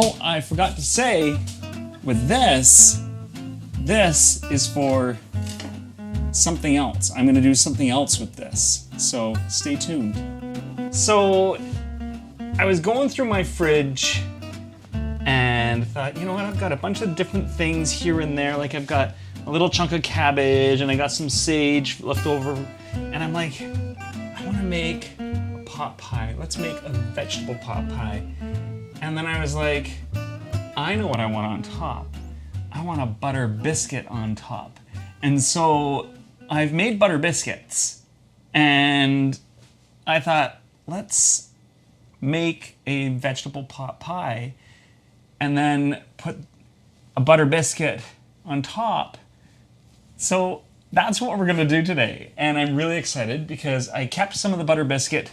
Oh, I forgot to say, with this is for something else. I'm gonna do something else with this, so stay tuned. So, I was going through my fridge and thought, you know what, I've got a bunch of different things here and there. Like I've got a little chunk of cabbage and I got some sage left over. And I'm like, I wanna make a pot pie. Let's make a vegetable pot pie. And then I was like, I know what I want on top. I want a butter biscuit on top. And so I've made butter biscuits and I thought, let's make a vegetable pot pie and then put a butter biscuit on top. So that's what we're gonna do today. And I'm really excited because I kept some of the butter biscuit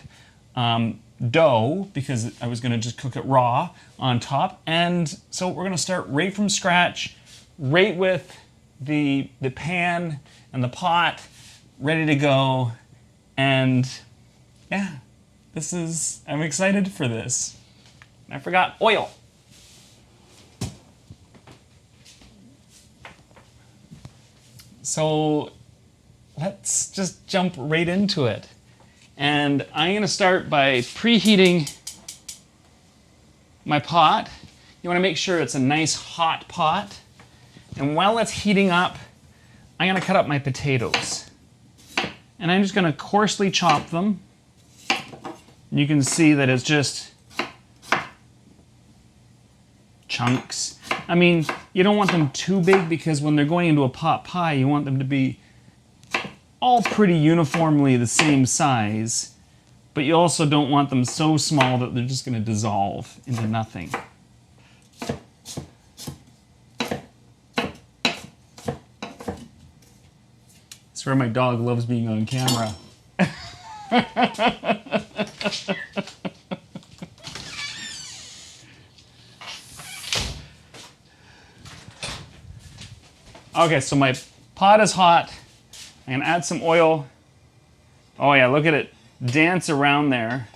dough because I was gonna just cook it raw on top. And so we're gonna start right from scratch, right with the pan and the pot ready to go. And yeah, I'm excited for this. I forgot oil. So let's just jump right into it. And I'm gonna start by preheating my pot. You wanna make sure it's a nice hot pot. And while it's heating up, I'm gonna cut up my potatoes. And I'm just gonna coarsely chop them. You can see that it's just chunks. I mean, you don't want them too big because when they're going into a pot pie, you want them to be all pretty uniformly the same size, but you also don't want them so small that they're just going to dissolve into nothing. I swear my dog loves being on camera. Okay, so my pot is hot. I'm gonna add some oil. Oh yeah, look at it dance around there.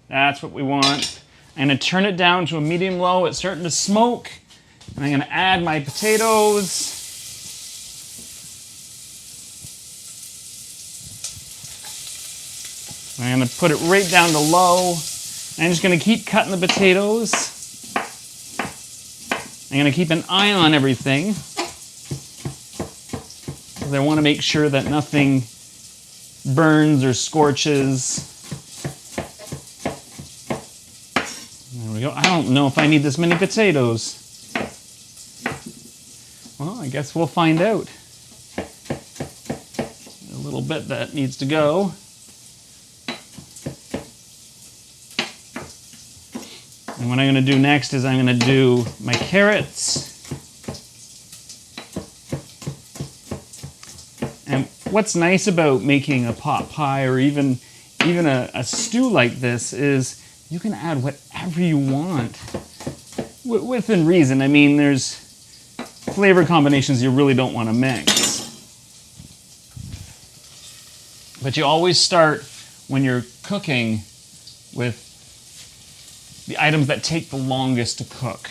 That's what we want. I'm gonna turn it down to a medium-low. It's starting to smoke. And I'm gonna add my potatoes. I'm gonna put it right down to low. I'm just gonna keep cutting the potatoes. I'm gonna keep an eye on everything. I want to make sure that nothing burns or scorches. There we go. I don't know if I need this many potatoes. Well, I guess we'll find out. A little bit that needs to go. And what I'm going to do next is I'm going to do my carrots. What's nice about making a pot pie or even a stew like this is you can add whatever you want within reason. I mean, there's flavor combinations you really don't want to mix. But you always start when you're cooking with the items that take the longest to cook.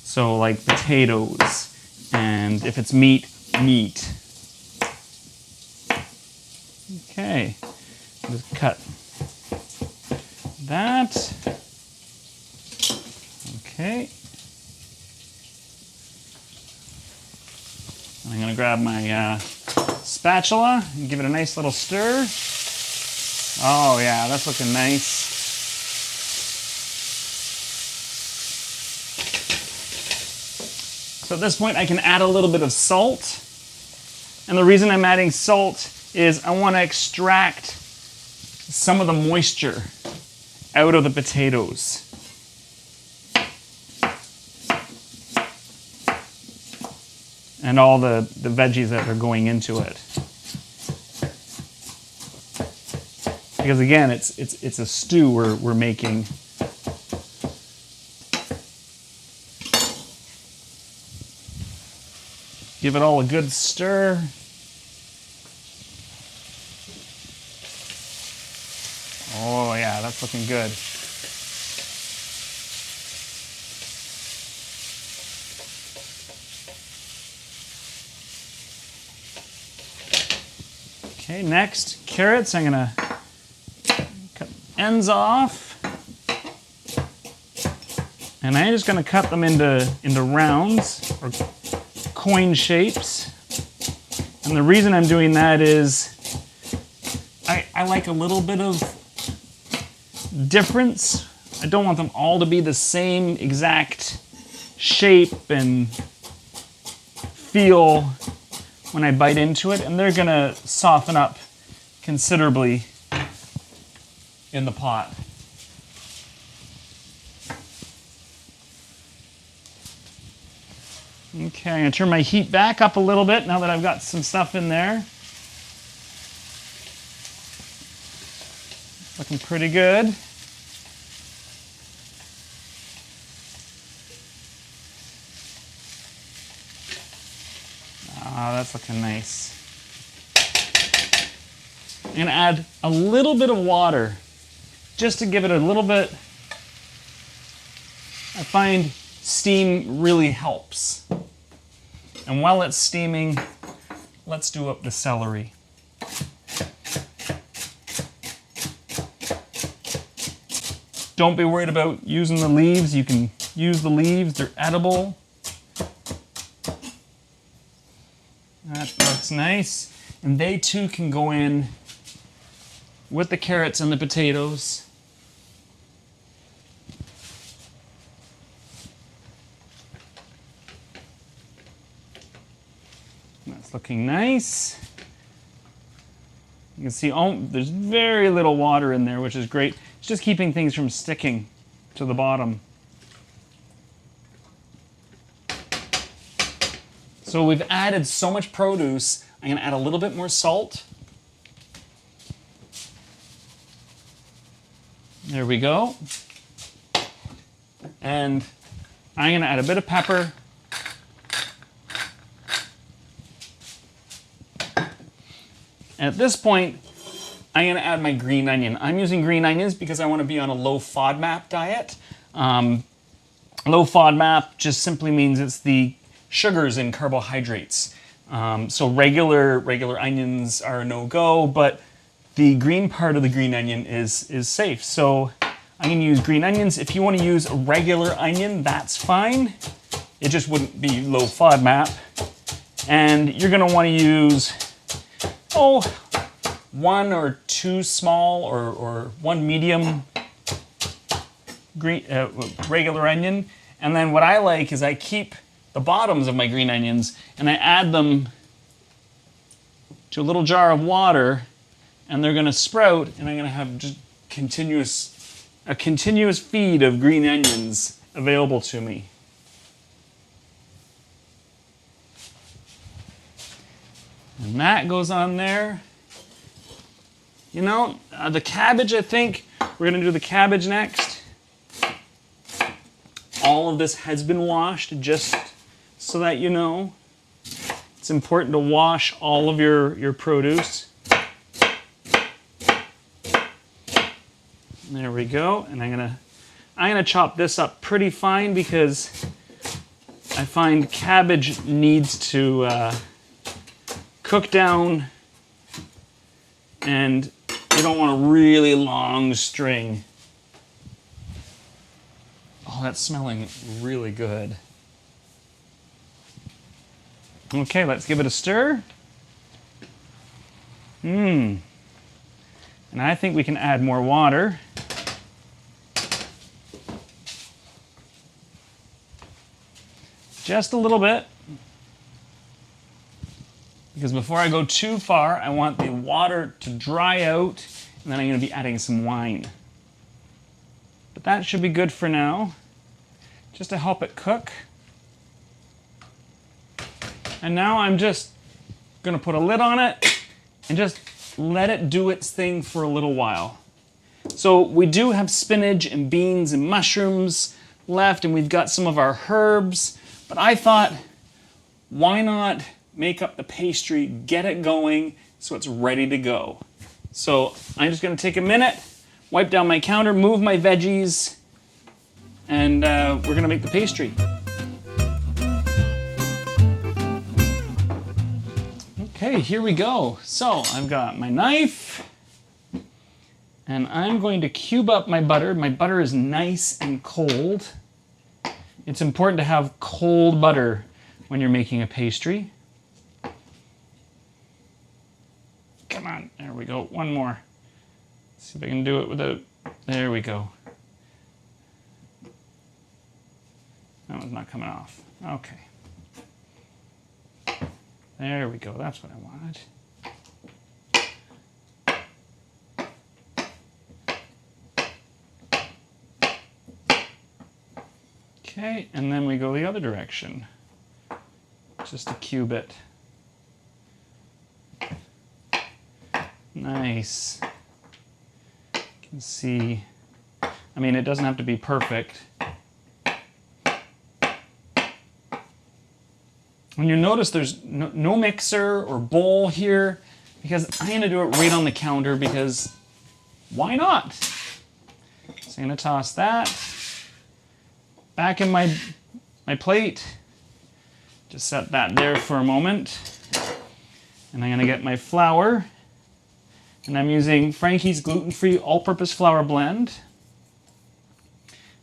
So like potatoes, and if it's meat. Okay, just cut that. Okay. I'm gonna grab my spatula and give it a nice little stir. Oh yeah, that's looking nice. So at this point I can add a little bit of salt. And the reason I'm adding salt is I want to extract some of the moisture out of the potatoes. And all the veggies that are going into it. Because again, it's a stew we're making. Give it all a good stir. Oh yeah, that's looking good. Okay, next, carrots. I'm gonna cut ends off. And I'm just gonna cut them into rounds or coin shapes. And the reason I'm doing that is I like a little bit of difference. I don't want them all to be the same exact shape and feel when I bite into it, and they're gonna soften up considerably in the pot. Okay, I'm gonna turn my heat back up a little bit now that I've got some stuff in there. Looking pretty good. Ah, that's looking nice. I'm gonna add a little bit of water just to give it a little bit. I find steam really helps. And while it's steaming, let's do up the celery. Don't be worried about using the leaves. You can use the leaves, they're edible. That looks nice. And they too can go in with the carrots and the potatoes. That's looking nice. You can see there's very little water in there, which is great. It's just keeping things from sticking to the bottom. So we've added so much produce, I'm gonna add a little bit more salt. There we go. And I'm gonna add a bit of pepper. And at this point, I'm gonna add my green onion. I'm using green onions because I wanna be on a low FODMAP diet. Low FODMAP just simply means it's the sugars and carbohydrates. So regular onions are a no-go, but the green part of the green onion is safe. So I'm gonna use green onions. If you wanna use a regular onion, that's fine. It just wouldn't be low FODMAP. And you're gonna wanna use, one or two small or one medium green, regular onion. And then what I like is I keep the bottoms of my green onions and I add them to a little jar of water, and they're gonna sprout, and I'm gonna have just a continuous feed of green onions available to me. And that goes on there. You know, the cabbage, I think we're gonna do the cabbage next. All of this has been washed, just so that you know. It's important to wash all of your produce. There we go. And I'm gonna chop this up pretty fine because I find cabbage needs to cook down, and you don't want a really long string. Oh, that's smelling really good. Okay, let's give it a stir. And I think we can add more water. Just a little bit. Because before I go too far, I want the water to dry out, and then I'm going to be adding some wine. But that should be good for now, just to help it cook. And now I'm just going to put a lid on it and just let it do its thing for a little while. So we do have spinach and beans and mushrooms left, and we've got some of our herbs, but I thought, why not make up the pastry, get it going so it's ready to go. So I'm just going to take a minute, wipe down my counter, move my veggies, and we're going to make the pastry. Okay, here we go. So I've got my knife and I'm going to cube up my butter. My butter is nice and cold. It's important to have cold butter when you're making a pastry. Come on, there we go. One more. Let's see if I can do it without, there we go. That one's not coming off. Okay. There we go, that's what I wanted. Okay, and then we go the other direction. Just to cube it. Nice. You can see, I mean, it doesn't have to be perfect. And you notice there's no mixer or bowl here because I'm going to do it right on the counter because why not? So I'm going to toss that back in my plate. Just set that there for a moment. And I'm going to get my flour. And I'm using Frankie's gluten-free all-purpose flour blend.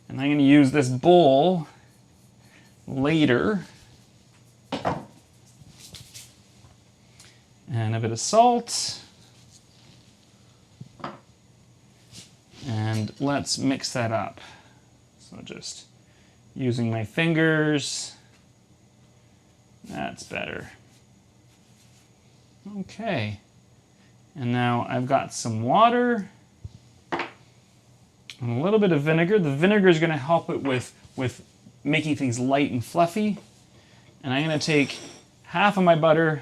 And I'm going to use this bowl later. And a bit of salt. And let's mix that up. So just using my fingers. That's better. Okay. And now I've got some water and a little bit of vinegar. The vinegar is going to help it with making things light and fluffy. And I'm going to take half of my butter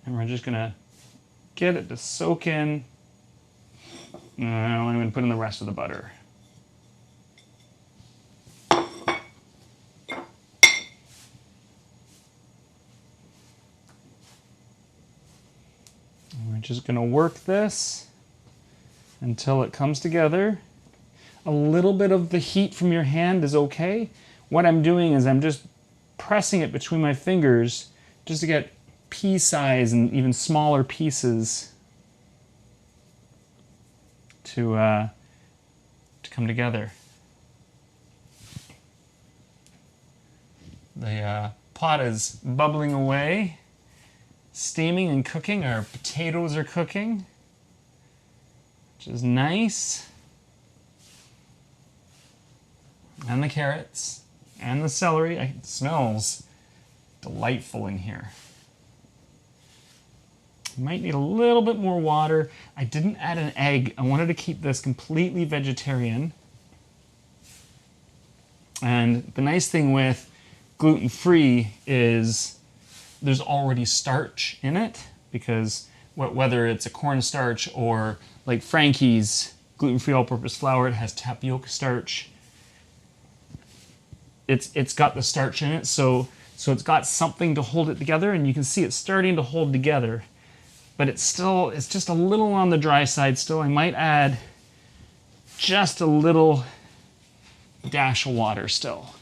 and we're just going to get it to soak in. And I'm going to put in the rest of the butter. We're just going to work this until it comes together. A little bit of the heat from your hand is okay. What I'm doing is I'm just pressing it between my fingers just to get pea size and even smaller pieces to come together. The pot is bubbling away. Steaming and cooking. Our potatoes are cooking, which is nice. And the carrots and the celery. It smells delightful in here. Might need a little bit more water. I didn't add an egg. I wanted to keep this completely vegetarian. And the nice thing with gluten-free is there's already starch in it because whether it's a cornstarch or like Frankie's gluten-free all-purpose flour, it has tapioca starch. It's got the starch in it, so it's got something to hold it together, and you can see it's starting to hold together. But it's just a little on the dry side still. I might add just a little dash of water still.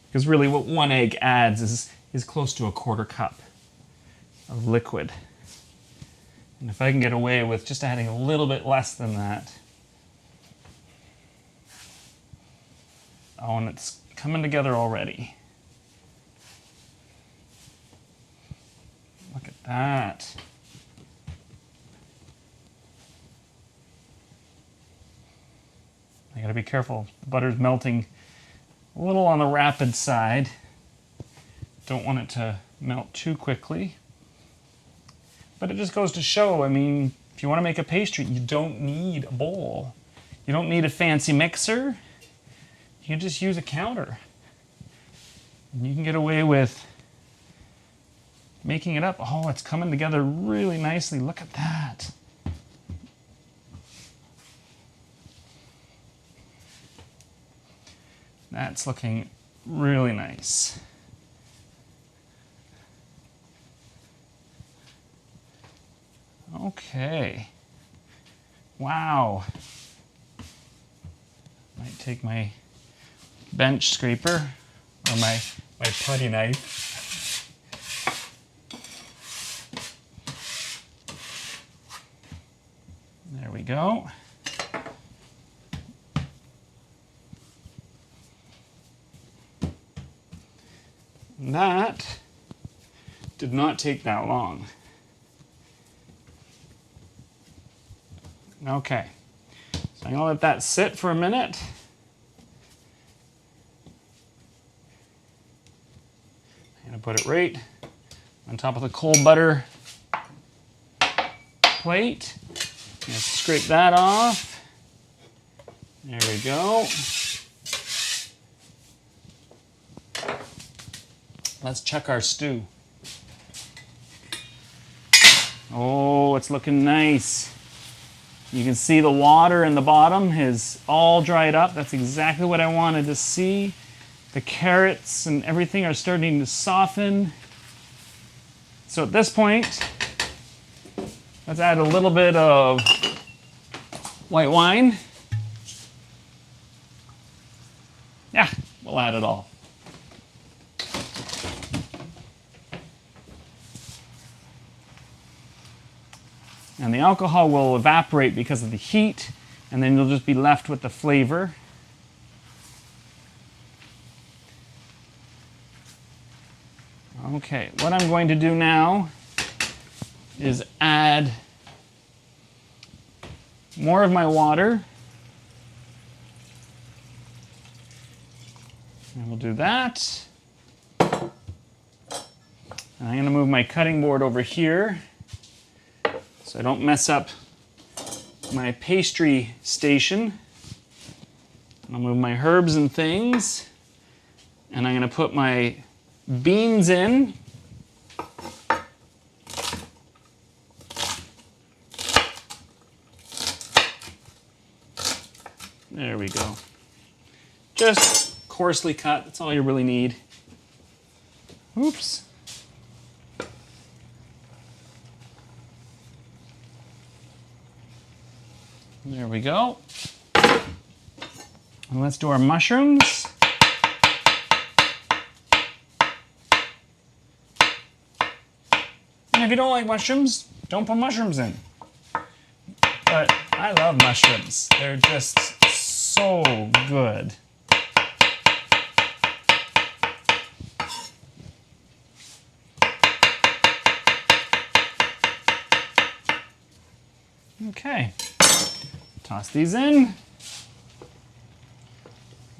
Because really what one egg adds is close to a quarter cup of liquid. And if I can get away with just adding a little bit less than that. Oh, and it's coming together already. Look at that. I gotta be careful. The butter's melting a little on the rapid side. Don't want it to melt too quickly. But it just goes to show, I mean, if you want to make a pastry, you don't need a bowl. You don't need a fancy mixer. You can just use a counter. And you can get away with making it up. Oh, it's coming together really nicely. Look at that. That's looking really nice. Okay. Wow. Might take my bench scraper or my putty knife. There we go. That did not take that long. Okay, so I'm gonna let that sit for a minute. I'm gonna put it right on top of the cold butter plate. I'm gonna scrape that off. There we go. Let's check our stew. Oh, it's looking nice. You can see the water in the bottom is all dried up. That's exactly what I wanted to see. The carrots and everything are starting to soften. So at this point, let's add a little bit of white wine. Yeah, we'll add it all. And the alcohol will evaporate because of the heat, and then you'll just be left with the flavor. Okay, what I'm going to do now is add more of my water. And we'll do that. And I'm going to move my cutting board over here so I don't mess up my pastry station. I'll move my herbs and things, and I'm going to put my beans in. There we go. Just coarsely cut, that's all you really need. Oops. There we go. And let's do our mushrooms. And if you don't like mushrooms, don't put mushrooms in. But I love mushrooms. They're just so good. Okay. Toss these in.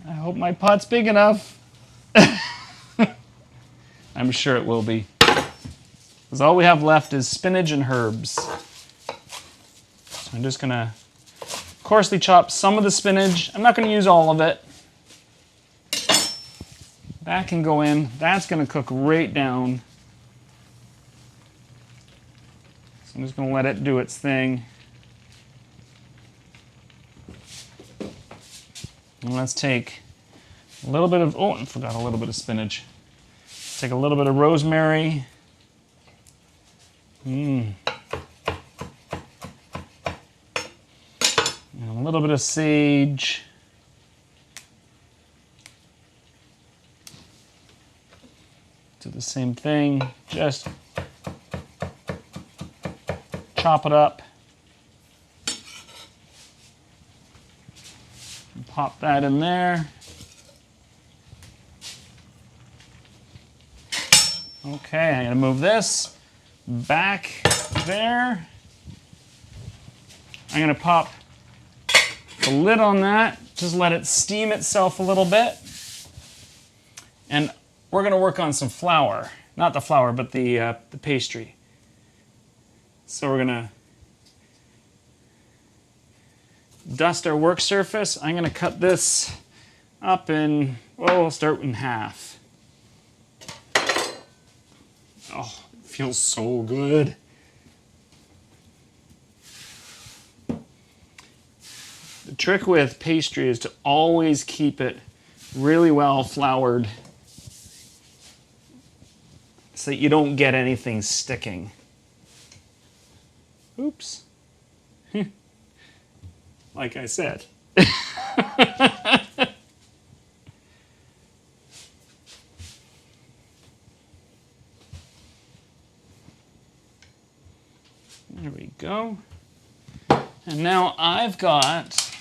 I hope my pot's big enough. I'm sure it will be. Because all we have left is spinach and herbs. So I'm just gonna coarsely chop some of the spinach. I'm not gonna use all of it. That can go in. That's gonna cook right down. So I'm just gonna let it do its thing. And let's take a little bit of, oh, I forgot a little bit of spinach. Let's take a little bit of rosemary. And a little bit of sage. Do the same thing, just chop it up. Pop that in there. Okay, I'm gonna move this back there. I'm gonna pop the lid on that, just let it steam itself a little bit. And we're gonna work on some flour. Not the flour, but the pastry. So we're gonna dust our work surface. I'm going to cut this up in, well, we'll start in half. Oh, it feels so good. The trick with pastry is to always keep it really well floured so that you don't get anything sticking. Oops. Like I said. There we go. And now I've got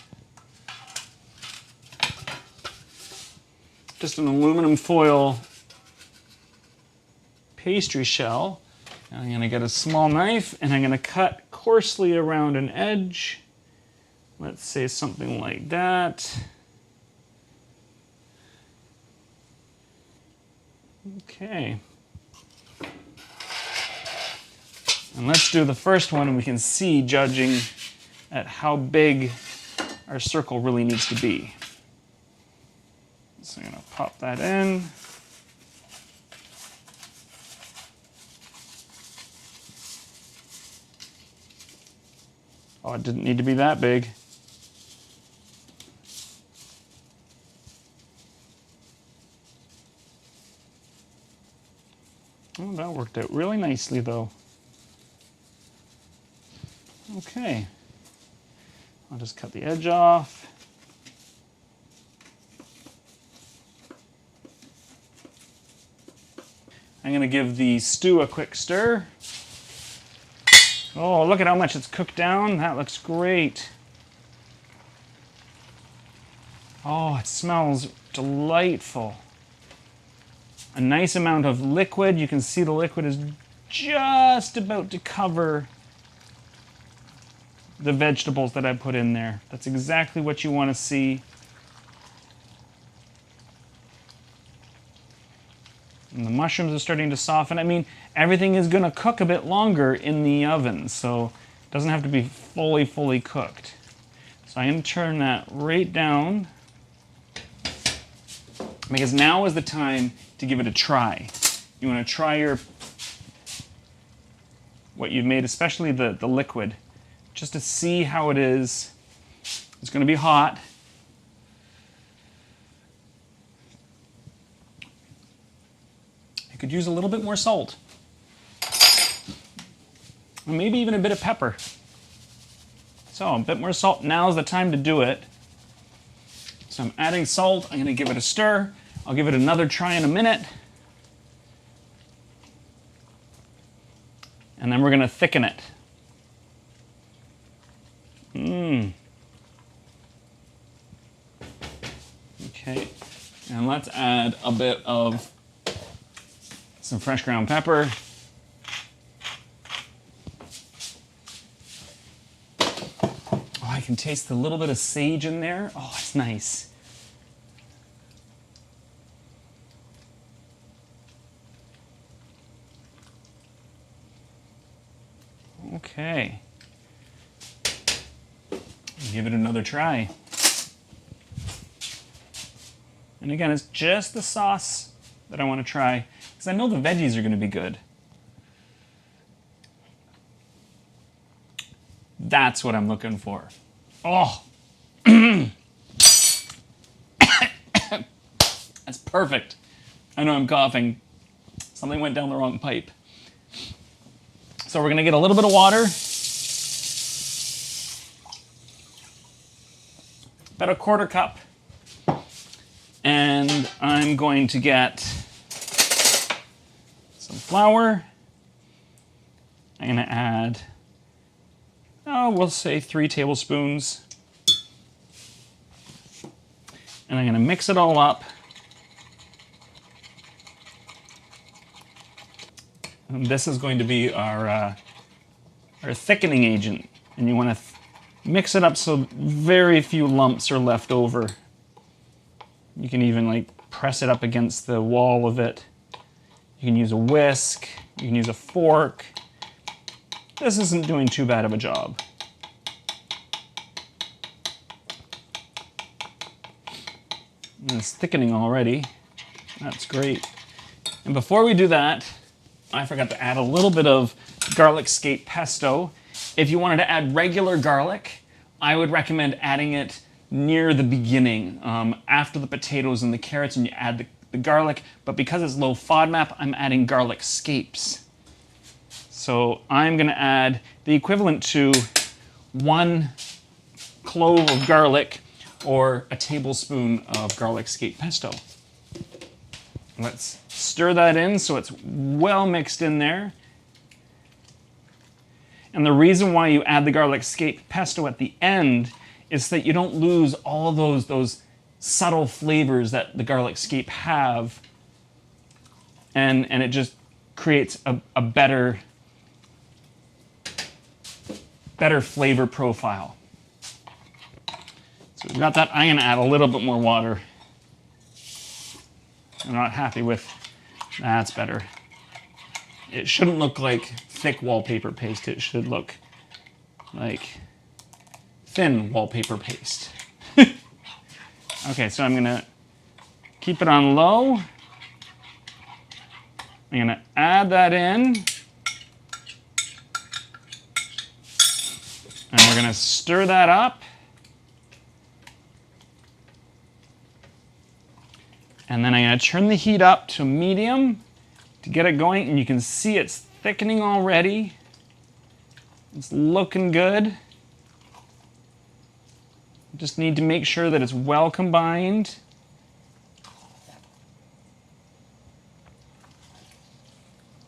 just an aluminum foil pastry shell. I'm going to get a small knife and I'm going to cut coarsely around an edge. Let's say something like that. Okay. And let's do the first one, and we can see, judging at how big our circle really needs to be. So I'm going to pop that in. Oh, it didn't need to be that big. Oh, that worked out really nicely, though. Okay. I'll just cut the edge off. I'm going to give the stew a quick stir. Oh, look at how much it's cooked down. That looks great. Oh, it smells delightful. A nice amount of liquid. You can see the liquid is just about to cover the vegetables that I put in there. That's exactly what you want to see. And the mushrooms are starting to soften. I mean, everything is going to cook a bit longer in the oven, so it doesn't have to be fully cooked. So I'm going to turn that right down, because now is the time to give it a try. You want to try what you've made, especially the liquid, just to see how it is. It's going to be hot. Could use a little bit more salt. Or maybe even a bit of pepper. So a bit more salt. Now's the time to do it. So I'm adding salt. I'm going to give it a stir. I'll give it another try in a minute. And then we're going to thicken it. Okay. And let's add a bit of some fresh ground pepper. Oh, I can taste a little bit of sage in there. Oh, it's nice. Okay. Give it another try. And again, it's just the sauce that I want to try, because I know the veggies are going to be good. That's what I'm looking for. Oh! That's perfect. I know I'm coughing. Something went down the wrong pipe. So we're going to get a little bit of water. About a quarter cup. And I'm going to get some flour. I'm going to add, we'll say 3 tablespoons. And I'm going to mix it all up. And this is going to be our thickening agent. And you want to mix it up so very few lumps are left over. You can even press it up against the wall of it. You can use a whisk, you can use a fork. This isn't doing too bad of a job. And it's thickening already. That's great. And before we do that, I forgot to add a little bit of garlic skate pesto. If you wanted to add regular garlic, I would recommend adding it near the beginning, after the potatoes and the carrots, and you add the garlic. But because it's low FODMAP, I'm adding garlic scapes. So I'm going to add the equivalent to 1 clove of garlic or a tablespoon of garlic skate pesto. Let's stir that in so it's well mixed in there. And the reason why you add the garlic scape pesto at the end is that you don't lose all of those subtle flavors that the garlic scape have, and it just creates a better flavor profile. So we've got that. I'm gonna add a little bit more water. I'm not happy with, that's better. It shouldn't look like thick wallpaper paste. It should look like thin wallpaper paste. Okay, so I'm gonna keep it on low. I'm gonna add that in. And we're gonna stir that up. And then I'm gonna turn the heat up to medium to get it going, and you can see it's thickening already. It's looking good. Just need to make sure that it's well combined.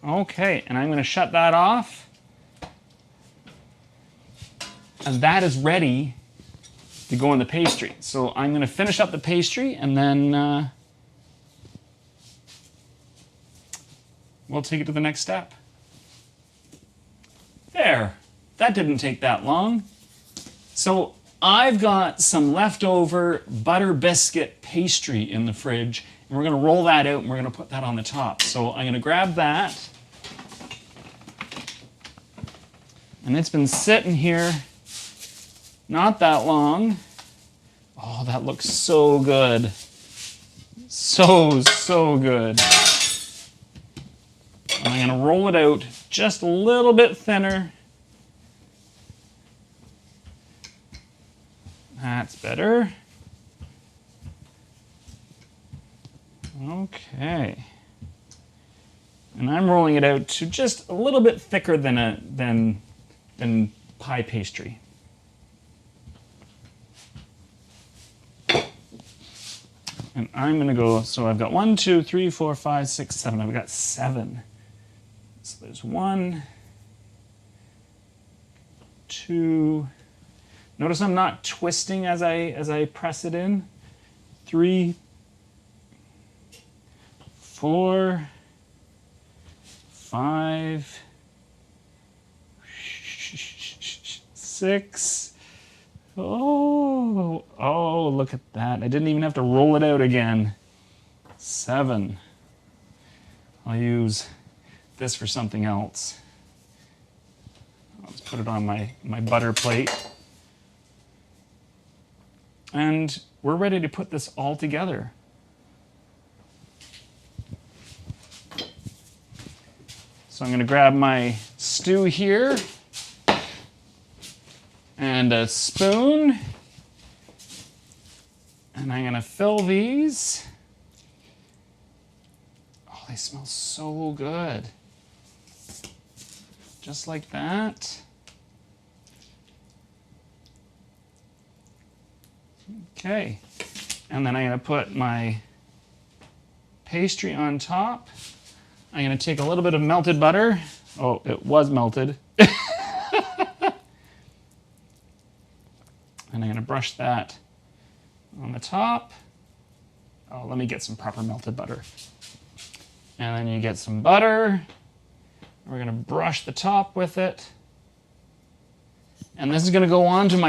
Okay, and I'm gonna shut that off. And that is ready to go in the pastry. So I'm gonna finish up the pastry, and then we'll take it to the next step. There, that didn't take that long. So I've got some leftover butter biscuit pastry in the fridge, and we're gonna roll that out and we're gonna put that on the top. So I'm gonna grab that, and it's been sitting here not that long. Oh, that looks so good. So good. And I'm gonna roll it out just a little bit thinner. That's better. Okay. And I'm rolling it out to just a little bit thicker than pie pastry. And I'm gonna go, so I've got 1, 2, 3, 4, 5, 6, 7. I've got 7. So there's 1, 2. Notice I'm not twisting as I press it in. 3, 4, 5, 6. Oh, look at that. I didn't even have to roll it out again. 7. I'll use this for something else. I'll just put it on my butter plate. And we're ready to put this all together. So I'm gonna grab my stew here and a spoon, and I'm gonna fill these. Oh, they smell so good. Just like that. Okay, and then I'm gonna put my pastry on top. I'm gonna take a little bit of melted butter. Oh, it was melted. And I'm gonna brush that on the top. Oh, let me get some proper melted butter. And then you get some butter. We're gonna brush the top with it. And this is gonna go onto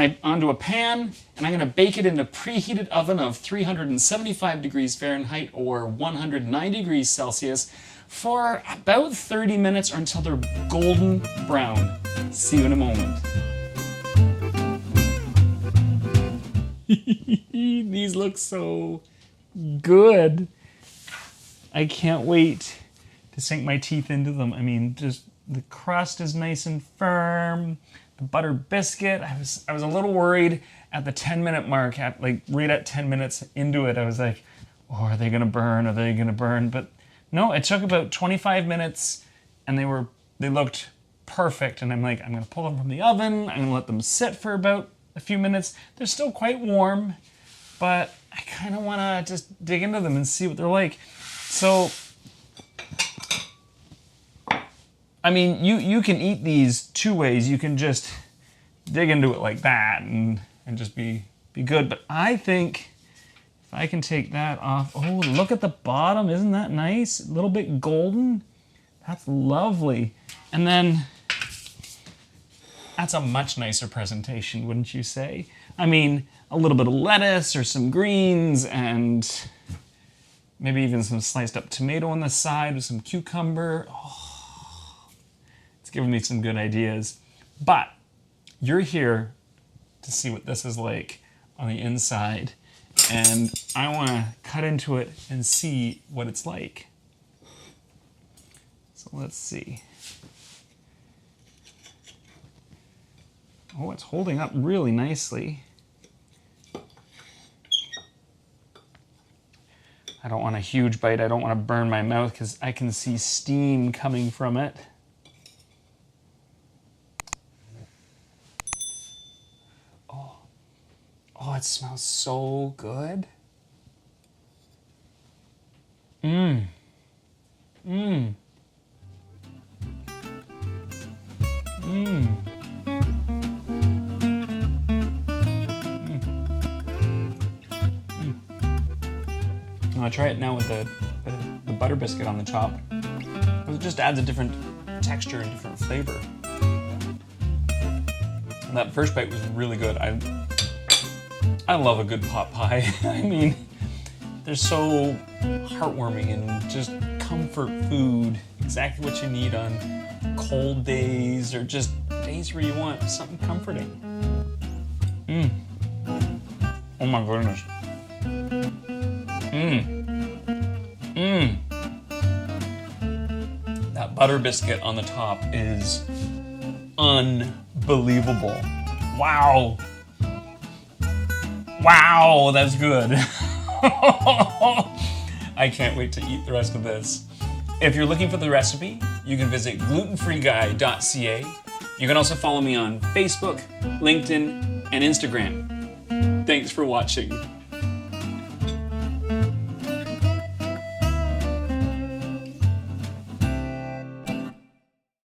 a pan, and I'm gonna bake it in a preheated oven of 375 degrees Fahrenheit or 190 degrees Celsius for about 30 minutes or until they're golden brown. See you in a moment. These look so good. I can't wait to sink my teeth into them. I mean, just the crust is nice and firm. The butter biscuit, I was a little worried at the 10-minute mark, right at 10 minutes into it. I was like, oh, are they gonna burn? Are they gonna burn? But no, it took about 25 minutes and they looked perfect. And I'm like, I'm gonna pull them from the oven. I'm gonna let them sit for about a few minutes. They're still quite warm, but I kind of want to just dig into them and see what they're like. So I mean, you can eat these two ways. You can just dig into it like that and just be good. But I think if I can take that off, oh, look at the bottom. Isn't that nice? A little bit golden. That's lovely. And then that's a much nicer presentation, wouldn't you say? I mean, a little bit of lettuce or some greens and maybe even some sliced up tomato on the side with some cucumber. Oh, it's giving me some good ideas. But you're here to see what this is like on the inside. And I want to cut into it and see what it's like. So let's see. Oh, it's holding up really nicely. I don't want a huge bite. I don't want to burn my mouth because I can see steam coming from it. Oh, it smells so good. Mmm. Mmm. Mmm. I'm gonna try it now with the butter biscuit on the top. It just adds a different texture and different flavor. And that first bite was really good. I love a good pot pie. I mean, they're so heartwarming and just comfort food. Exactly what you need on cold days or just days where you want something comforting. Mmm. Oh my goodness. Mmm. Mmm. That butter biscuit on the top is unbelievable. Wow. Wow, that's good. I can't wait to eat the rest of this. If you're looking for the recipe, you can visit glutenfreeguy.ca. You can also follow me on Facebook, LinkedIn, and Instagram. Thanks for watching.